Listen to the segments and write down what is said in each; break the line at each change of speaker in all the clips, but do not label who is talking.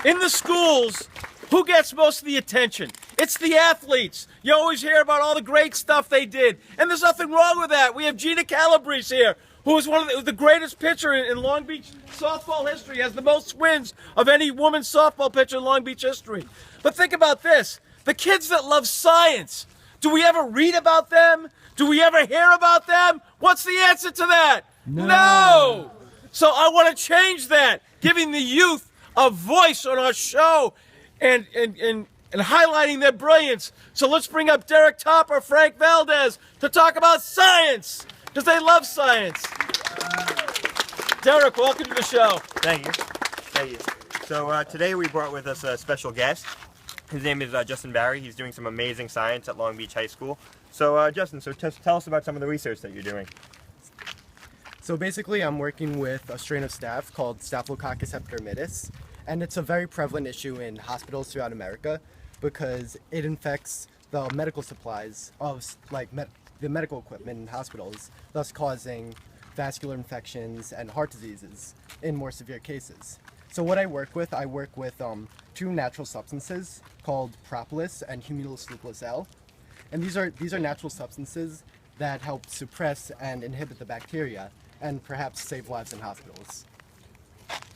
in the schools, who gets most of the attention? It's the athletes. You always hear about all the great stuff they did. And there's nothing wrong with that. We have Gina Calabrese here, who is one of the greatest pitcher in Long Beach softball history, has the most wins of any women's softball pitcher in Long Beach history. But think about this. The kids that love science, do we ever read about them? Do we ever hear about them? What's the answer to that? No! So I want to change that, giving the youth a voice on our show and highlighting their brilliance. So let's bring up Derek Topper, Frank Valdez to talk about science, because they love science. Derek, welcome to the show.
Thank you. Thank you. So today we brought with us a special guest. His name is Justin Barry. He's doing some amazing science at Long Beach High School. So Justin, tell us about some of the research that you're doing.
So basically I'm working with a strain of staph called Staphylococcus epidermidis, and it's a very prevalent issue in hospitals throughout America because it infects the medical supplies of the medical equipment in hospitals, thus causing vascular infections and heart diseases in more severe cases. So what I work with two natural substances called propolis and humulus lupulus L, and these are natural substances that help suppress and inhibit the bacteria and perhaps save lives in hospitals.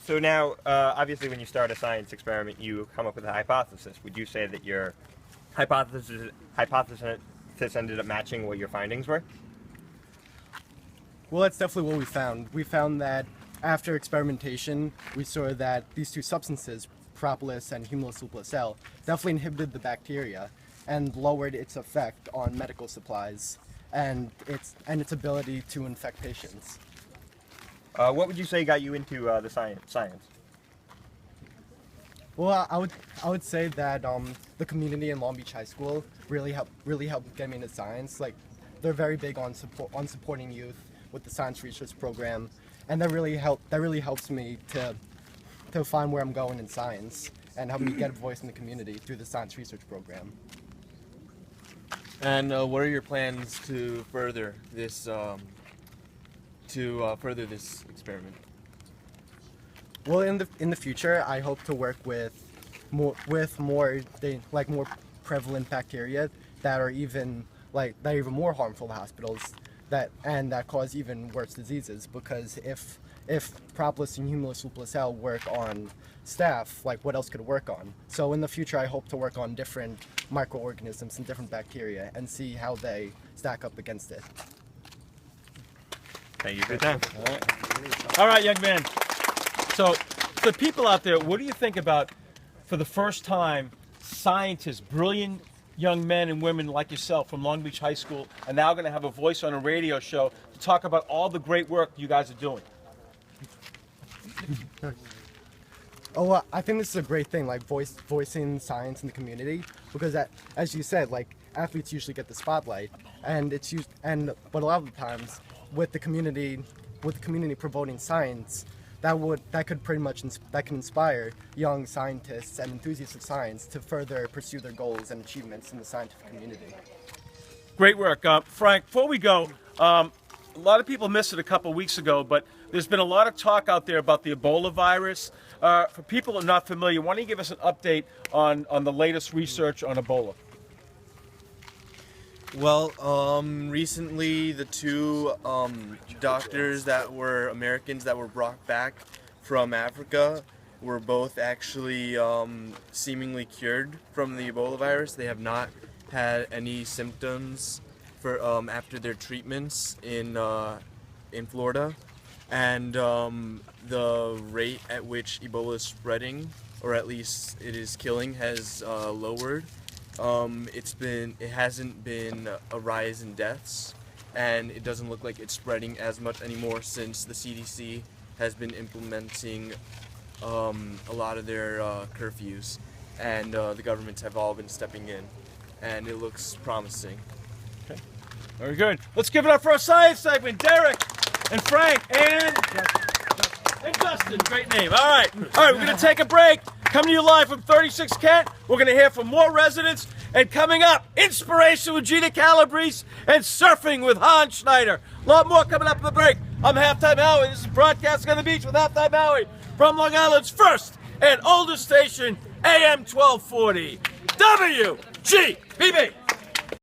So now, obviously when you start a science experiment, you come up with a hypothesis. Would you say that your hypothesis ended up matching what your findings were?
Well, that's definitely what we found. We found that after experimentation, we saw that these two substances, propolis and humulus lupulus L, definitely inhibited the bacteria and lowered its effect on medical supplies and its ability to infect patients.
What would you say got you into the science?
Well, I would say that the community in Long Beach High School really helped get me into science. Like, they're very big on supporting youth with the science research program, and that really helps me to find where I'm going in science and help me get a voice in the community through the science research program.
And what are your plans to further this experiment?
Well, in the future, I hope to work with more prevalent bacteria that are even more harmful to hospitals that cause even worse diseases. Because if propolis and humulus lupulus L work on staph, what else could it work on? So in the future, I hope to work on different microorganisms and different bacteria and see how they stack up against it.
Thank you. Good time.
All right, young man. So, the people out there, what do you think about, for the first time, scientists, brilliant young men and women like yourself from Long Beach High School are now going to have a voice on a radio show to talk about all the great work you guys are doing?
Oh, well, I think this is a great thing, voicing science in the community, because as you said, athletes usually get the spotlight, but a lot of the times with the community promoting science, that can inspire young scientists and enthusiasts of science to further pursue their goals and achievements in the scientific community.
Great work. Frank, before we go, a lot of people missed it a couple weeks ago, but there's been a lot of talk out there about the Ebola virus. For people who are not familiar, why don't you give us an update on the latest research on Ebola?
Well, recently the two doctors that were Americans that were brought back from Africa were both actually seemingly cured from the Ebola virus. They have not had any symptoms for after their treatments in Florida, and the rate at which Ebola is spreading, or at least it is killing, has lowered. It hasn't been a rise in deaths, and it doesn't look like it's spreading as much anymore since the CDC has been implementing a lot of their curfews, and the governments have all been stepping in, and it looks promising.
Okay. Very good. Let's give it up for our science segment. Derek and Frank and Justin. Great name. All right, we're going to take a break. Coming to you live from 36 Kent. We're going to hear from more residents. And coming up, inspiration with Gina Calabrese and surfing with Hans Schneider. A lot more coming up in the break. I'm Halftime Howie. This is Broadcasting on the Beach with Halftime Howie from Long Island's first and oldest station AM 1240. WGBB.